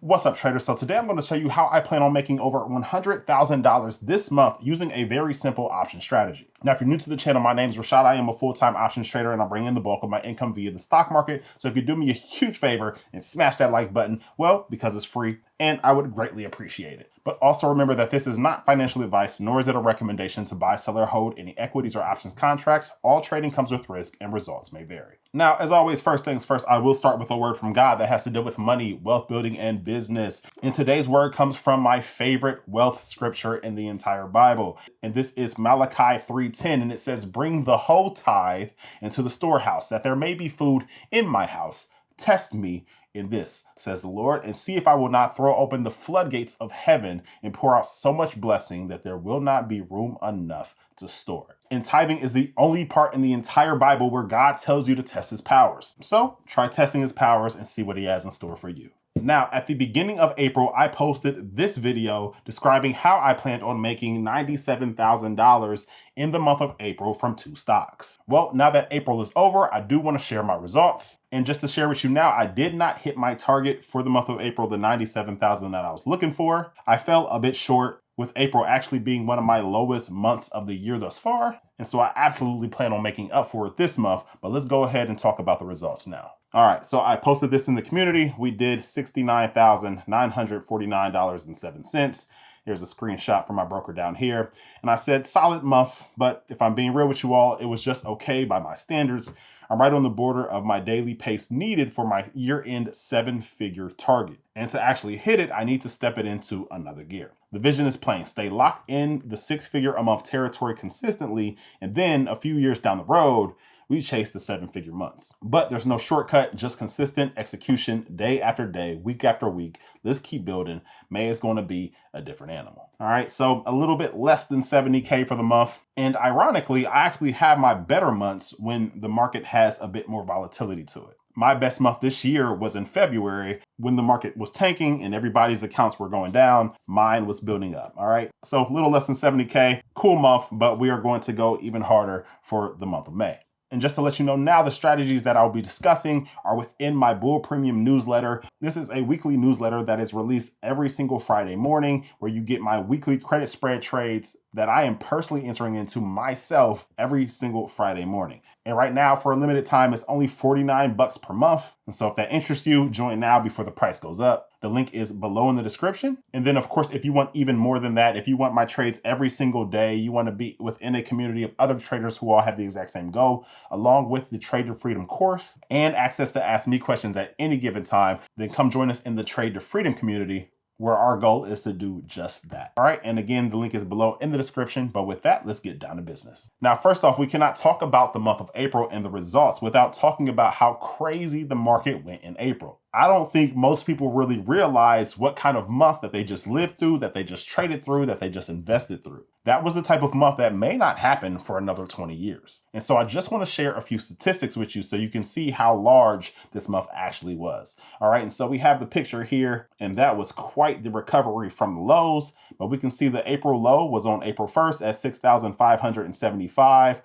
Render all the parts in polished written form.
What's up, traders? So today I'm going to show you how I plan on making over $100,000 this month using a very simple option strategy. Now, if you're new to the channel, my name is Rashad. I am a full-time options trader and I bring in the bulk of my income via the stock market. So if you do me a huge favor and smash that like button, well, because it's free and I would greatly appreciate it. But also remember that this is not financial advice, nor is it a recommendation to buy, sell, or hold any equities or options contracts. All trading comes with risk and results may vary. Now, as always, first things first, I will start with a word from God that has to do with money, wealth building, and business. And today's word comes from my favorite wealth scripture in the entire Bible. And this is Malachi 3:10, and it says, "Bring the whole tithe into the storehouse, that there may be food in my house. Test me in this, says the Lord, and see if I will not throw open the floodgates of heaven and pour out so much blessing that there will not be room enough to store it." And tithing is the only part in the entire Bible where God tells you to test his powers. So try testing his powers and see what he has in store for you. Now, at the beginning of April, I posted this video describing how I planned on making $97,000 in the month of April from 2 stocks. Well, now that April is over, I do want to share my results. And just to share with you now, I did not hit my target for the month of April, the $97,000 that I was looking for. I fell a bit short, with April actually being one of my lowest months of the year thus far. And so I absolutely plan on making up for it this month, but let's go ahead and talk about the results now. All right, so I posted this in the community. We did $69,949.07. Here's a screenshot from my broker down here. And I said solid month, but if I'm being real with you all, it was just okay by my standards. I'm right on the border of my daily pace needed for my year-end 7-figure target. And to actually hit it, I need to step it into another gear. The vision is plain: stay locked in the 6-figure a month territory consistently, and then a few years down the road, we chase the 7-figure months. But there's no shortcut, just consistent execution day after day, week after week. Let's keep building. May is going to be a different animal. All right, so a little bit less than 70K for the month. And ironically, I actually have my better months when the market has a bit more volatility to it. My best month this year was in February when the market was tanking and everybody's accounts were going down. Mine was building up. All right, so a little less than 70K, cool month, but we are going to go even harder for the month of May. And just to let you know now, the strategies that I'll be discussing are within my Bull Premium newsletter. This is a weekly newsletter that is released every single Friday morning, where you get my weekly credit spread trades that I am personally entering into myself every single Friday morning. And right now, for a limited time, it's only $49 per month. And so if that interests you, join now before the price goes up. The link is below in the description. And then, of course, if you want even more than that, if you want my trades every single day, you want to be within a community of other traders who all have the exact same goal, along with the Trade to Freedom course and access to ask me questions at any given time, then come join us in the Trade to Freedom community, where our goal is to do just that. All right, and again, the link is below in the description, but with that, let's get down to business. Now, first off, we cannot talk about the month of April and the results without talking about how crazy the market went in April. I don't think most people really realize what kind of month that they just lived through, that they just traded through, that they just invested through. That was the type of month that may not happen for another 20 years. And so I just want to share a few statistics with you so you can see how large this month actually was. All right, and so we have the picture here, and that was quite the recovery from the lows, but we can see the April low was on April 1st at 6,575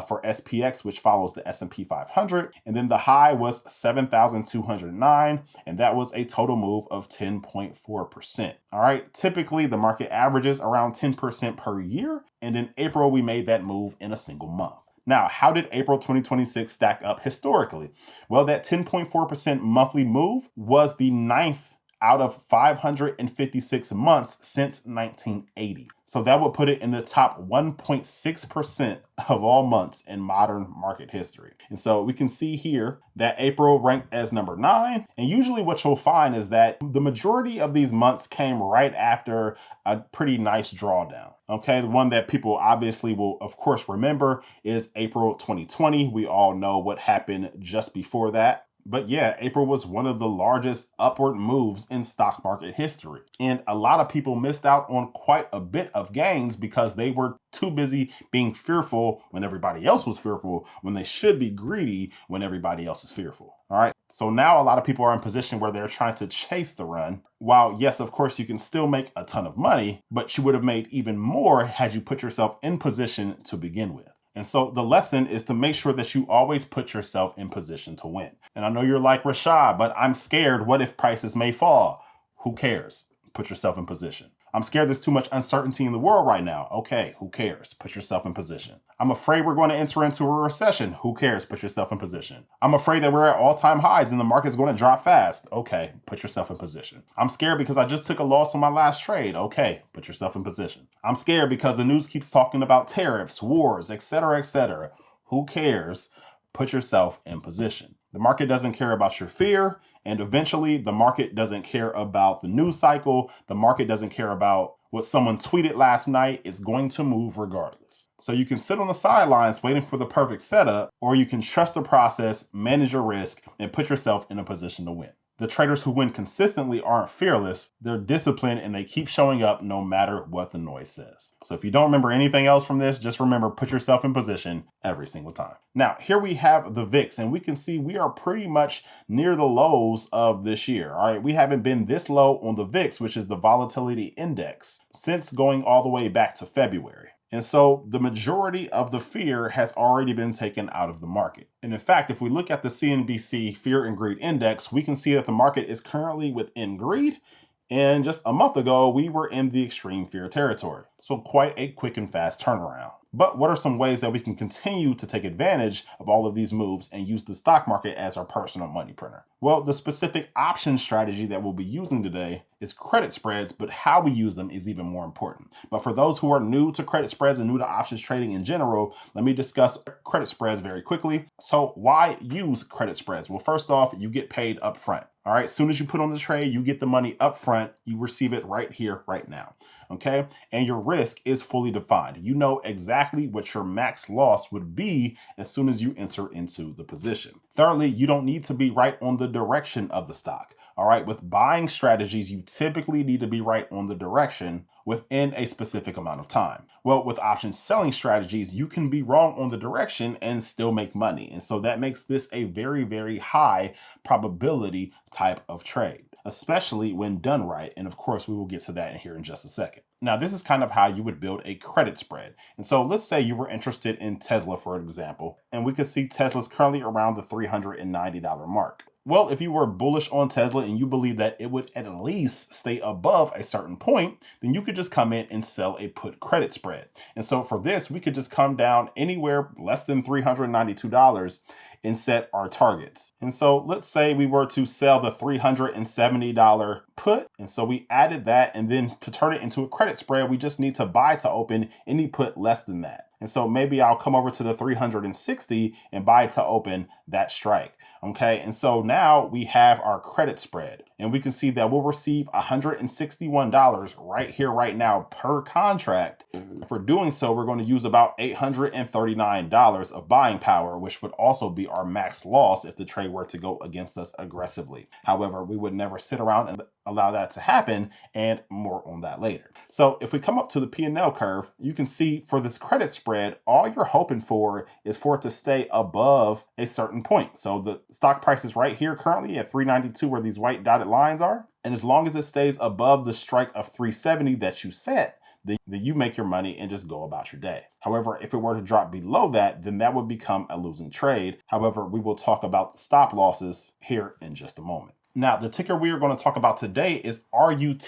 for SPX, which follows the S&P 500. And then the high was 7,209, and that was a total move of 10.4%. All right, typically the market averages around 10% per year. And in April, we made that move in a single month. Now, how did April 2026 stack up historically? Well, that 10.4% monthly move was the 9th out of 556 months since 1980. So that would put it in the top 1.6% of all months in modern market history. And so we can see here that April ranked as number 9. And usually what you'll find is that the majority of these months came right after a pretty nice drawdown. Okay, the one that people obviously will, of course, remember is April 2020. We all know what happened just before that. But yeah, April was one of the largest upward moves in stock market history. And a lot of people missed out on quite a bit of gains because they were too busy being fearful when everybody else was fearful, when they should be greedy when everybody else is fearful. All right. So now a lot of people are in position where they're trying to chase the run. While yes, of course, you can still make a ton of money, but you would have made even more had you put yourself in position to begin with. And so the lesson is to make sure that you always put yourself in position to win. And I know you're like, Rashad, but I'm scared. What if prices may fall? Who cares? Put yourself in position. I'm scared there's too much uncertainty in the world right now. Okay, who cares? Put yourself in position. I'm afraid we're going to enter into a recession. Who cares? Put yourself in position. I'm afraid that we're at all-time highs and the market's going to drop fast. Okay, put yourself in position. I'm scared because I just took a loss on my last trade. Okay, put yourself in position. I'm scared because the news keeps talking about tariffs, wars, etc., etc. Who cares? Put yourself in position. The market doesn't care about your fear. And eventually, the market doesn't care about the news cycle. The market doesn't care about what someone tweeted last night. It's going to move regardless. So you can sit on the sidelines waiting for the perfect setup, or you can trust the process, manage your risk, and put yourself in a position to win. The traders who win consistently aren't fearless. They're disciplined and they keep showing up no matter what the noise says. So if you don't remember anything else from this, just remember, put yourself in position every single time. Now, here we have the VIX, and we can see we are pretty much near the lows of this year. All right, we haven't been this low on the VIX, which is the volatility index, since going all the way back to February. And so the majority of the fear has already been taken out of the market. And in fact, if we look at the CNBC Fear and Greed Index, we can see that the market is currently within greed. And just a month ago, we were in the extreme fear territory. So quite a quick and fast turnaround. But what are some ways that we can continue to take advantage of all of these moves and use the stock market as our personal money printer? Well, the specific option strategy that we'll be using today is credit spreads, but how we use them is even more important. But for those who are new to credit spreads and new to options trading in general, let me discuss credit spreads very quickly. So why use credit spreads? Well, first off, you get paid up front. All right, as soon as you put on the trade, you get the money up front. You receive it right here, right now. Okay, and your risk is fully defined. You know exactly what your max loss would be as soon as you enter into the position. Thirdly, you don't need to be right on the direction of the stock. All right, with buying strategies, you typically need to be right on the direction within a specific amount of time. Well, with option selling strategies, you can be wrong on the direction and still make money. And so that makes this a very, very high probability type of trade, especially when done right. And of course, we will get to that in here in just a second. Now, this is kind of how you would build a credit spread. And so let's say you were interested in Tesla, for example, and we could see Tesla's currently around the $390 mark. Well, if you were bullish on Tesla and you believe that it would at least stay above a certain point, then you could just come in and sell a put credit spread. And so for this, we could just come down anywhere less than $392 and set our targets. And so let's say we were to sell the $370 put. And so we added that, and then to turn it into a credit spread, we just need to buy to open any put less than that. And so maybe I'll come over to the 360 and buy to open that strike. Okay, and so now we have our credit spread, and we can see that we'll receive $161 right here, right now per contract. For doing so, we're going to use about $839 of buying power, which would also be our max loss if the trade were to go against us aggressively. However, we would never sit around and allow that to happen, and more on that later. So if we come up to the P&L curve, you can see for this credit spread, all you're hoping for is for it to stay above a certain point. So the stock price is right here currently at 392 where these white dotted lines are. And as long as it stays above the strike of 370 that you set, then you make your money and just go about your day. However, if it were to drop below that, then that would become a losing trade. However, we will talk about the stop losses here in just a moment. Now, the ticker we are going to talk about today is RUT,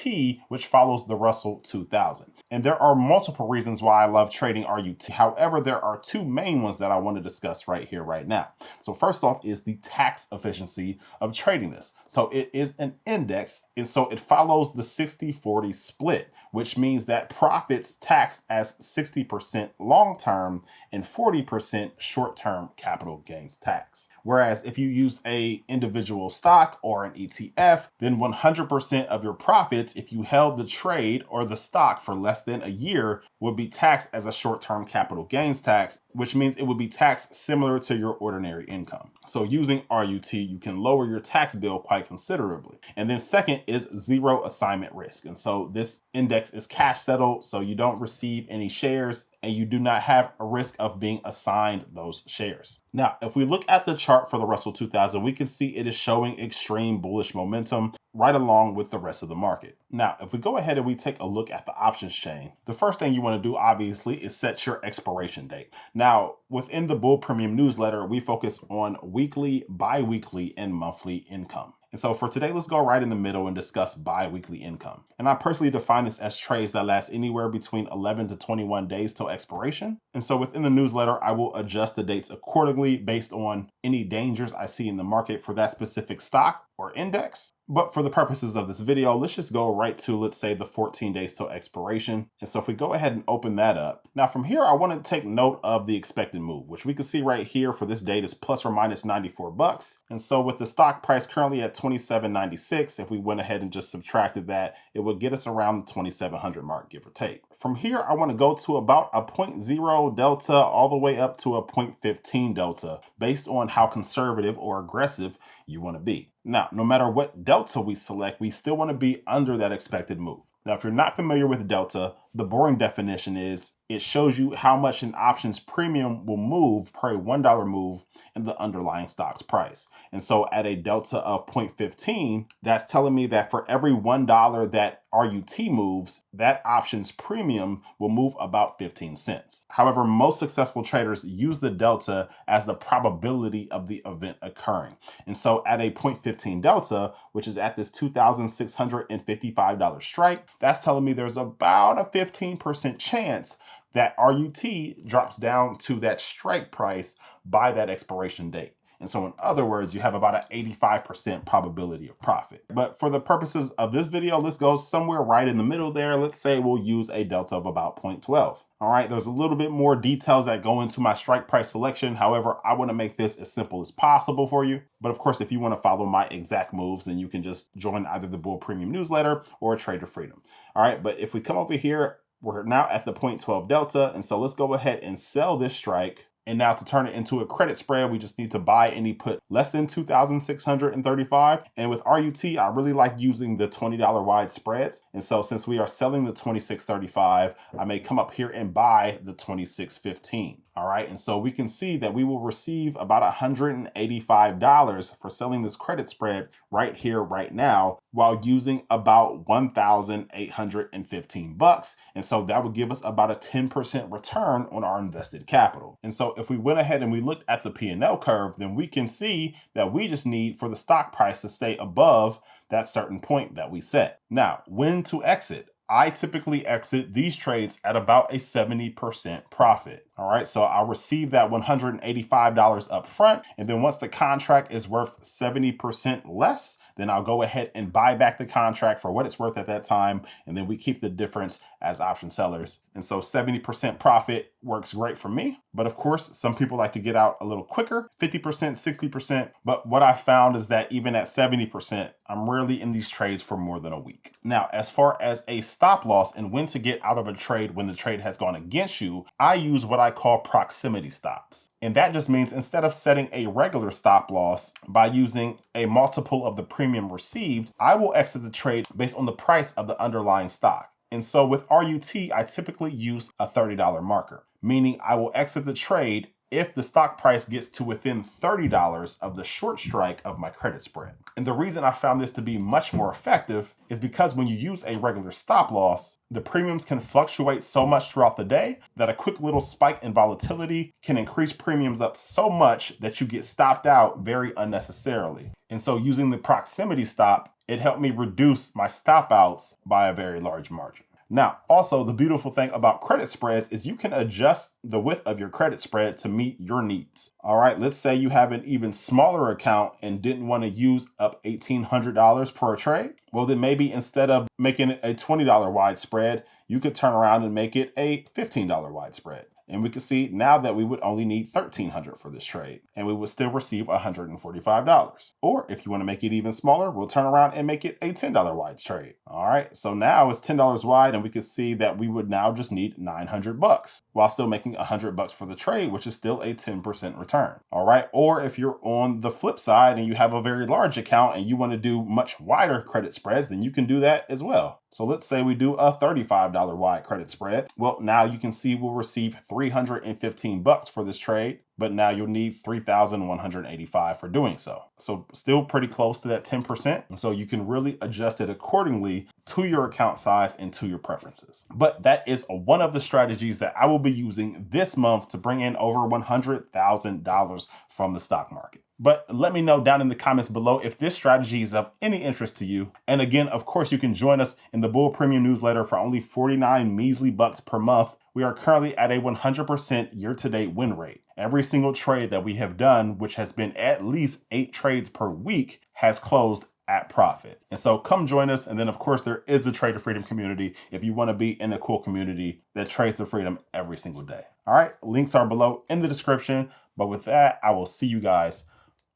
which follows the Russell 2000. And there are multiple reasons why I love trading RUT. However, there are two main ones that I want to discuss right here, right now. So first off is the tax efficiency of trading this. So it is an index, and so it follows the 60-40 split, which means that profits taxed as 60% long-term and 40% short-term capital gains tax. Whereas if you use a individual stock or an ETF, then 100% of your profits, if you held the trade or the stock for less than a year, would be taxed as a short-term capital gains tax, which means it would be taxed similar to your ordinary income. So using RUT, you can lower your tax bill quite considerably. And then second is zero assignment risk. And so this index is cash settled, so you don't receive any shares and you do not have a risk of being assigned those shares. Now, if we look at the chart for the Russell 2000, we can see it is showing extreme bullish momentum right along with the rest of the market. Now, if we go ahead and we take a look at the options chain, the first thing you want to do, obviously, is set your expiration date. Now, within the Bull Premium newsletter, we focus on weekly, bi-weekly, and monthly income. And so for today, let's go right in the middle and discuss bi-weekly income. And I personally define this as trades that last anywhere between 11 to 21 days till expiration. And so within the newsletter, I will adjust the dates accordingly based on any dangers I see in the market for that specific stock or index. But for the purposes of this video, let's just go right to, let's say, the 14 days till expiration. And so if we go ahead and open that up, now from here, I want to take note of the expected move, which we can see right here for this date is plus or minus 94 bucks. And so with the stock price currently at 27.96, if we went ahead and just subtracted that, it would get us around the 2,700 mark, give or take. From here, I want to go to about a 0.0 delta all the way up to a 0.15 delta based on how conservative or aggressive you want to be. Now, no matter what delta we select, we still want to be under that expected move. Now, if you're not familiar with delta, the boring definition is it shows you how much an options premium will move per a $1 move in the underlying stock's price. And so at a delta of 0.15, that's telling me that for every $1 that RUT moves, that options premium will move about 15 cents. However, most successful traders use the delta as the probability of the event occurring. And so at a 0.15 delta, which is at this $2,655 strike, that's telling me there's about a 15% chance that RUT drops down to that strike price by that expiration date. And so in other words, you have about an 85% probability of profit. But for the purposes of this video, let's go somewhere right in the middle there. Let's say we'll use a delta of about 0.12. All right, there's a little bit more details that go into my strike price selection. However, I want to make this as simple as possible for you. But of course, if you want to follow my exact moves, then you can just join either the Bull Premium newsletter or Trader Freedom. All right, but if we come over here, we're now at the 0.12 delta. And so let's go ahead and sell this strike. And now to turn it into a credit spread, we just need to buy any put less than 2,635. And with RUT, I really like using the $20 wide spreads. And so since we are selling the 26.35, I may come up here and buy the 26.15. All right, and so we can see that we will receive about $185 for selling this credit spread right here, right now, while using about 1,815 bucks. And so that would give us about a 10% return on our invested capital. And so if we went ahead and we looked at the P&L curve, then we can see that we just need for the stock price to stay above that certain point that we set. Now, when to exit? I typically exit these trades at about a 70% profit. All right, so I'll receive that $185 up front. And then once the contract is worth 70% less, then I'll go ahead and buy back the contract for what it's worth at that time. And then we keep the difference as option sellers. And so 70% profit works great for me. But of course, some people like to get out a little quicker, 50%, 60%. But what I found is that even at 70%, I'm rarely in these trades for more than a week. Now, as far as a stop loss and when to get out of a trade when the trade has gone against you, I use what I call proximity stops. And that just means instead of setting a regular stop loss by using a multiple of the premium received, I will exit the trade based on the price of the underlying stock. And so with RUT, I typically use a $30 marker, meaning I will exit the trade if the stock price gets to within $30 of the short strike of my credit spread. And the reason I found this to be much more effective is because when you use a regular stop loss, the premiums can fluctuate so much throughout the day that a quick little spike in volatility can increase premiums up so much that you get stopped out very unnecessarily. And so using the proximity stop, it helped me reduce my stop outs by a very large margin. Now, also the beautiful thing about credit spreads is you can adjust the width of your credit spread to meet your needs. All right, let's say you have an even smaller account and didn't want to use up $1,800 per trade. Well, then maybe instead of making it a $20 wide spread, you could turn around and make it a $15 wide spread. And we can see now that we would only need $1,300 for this trade and we would still receive $145. Or if you want to make it even smaller, we'll turn around and make it a $10 wide trade. All right, so now it's $10 wide and we can see that we would now just need $900 while still making $100 for the trade, which is still a 10% return. All right, or if you're on the flip side and you have a very large account and you want to do much wider credit spreads, then you can do that as well. So let's say we do a $35 wide credit spread. Well, now you can see we'll receive $315 for this trade, but now you'll need $3,185 for doing so. So still pretty close to that 10%. And so you can really adjust it accordingly to your account size and to your preferences. But that is one of the strategies that I will be using this month to bring in over $100,000 from the stock market. But let me know down in the comments below if this strategy is of any interest to you. And again, of course, you can join us in the Bull Premium newsletter for only 49 measly bucks per month. We are currently at a 100% year-to-date win rate. Every single trade that we have done, which has been at least 8 trades per week, has closed at profit. And so come join us. And then of course there is the Trade to Freedom community if you want to be in a cool community that trades to freedom every single day. All right, links are below in the description. But with that, I will see you guys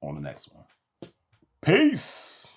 on the next one. Peace.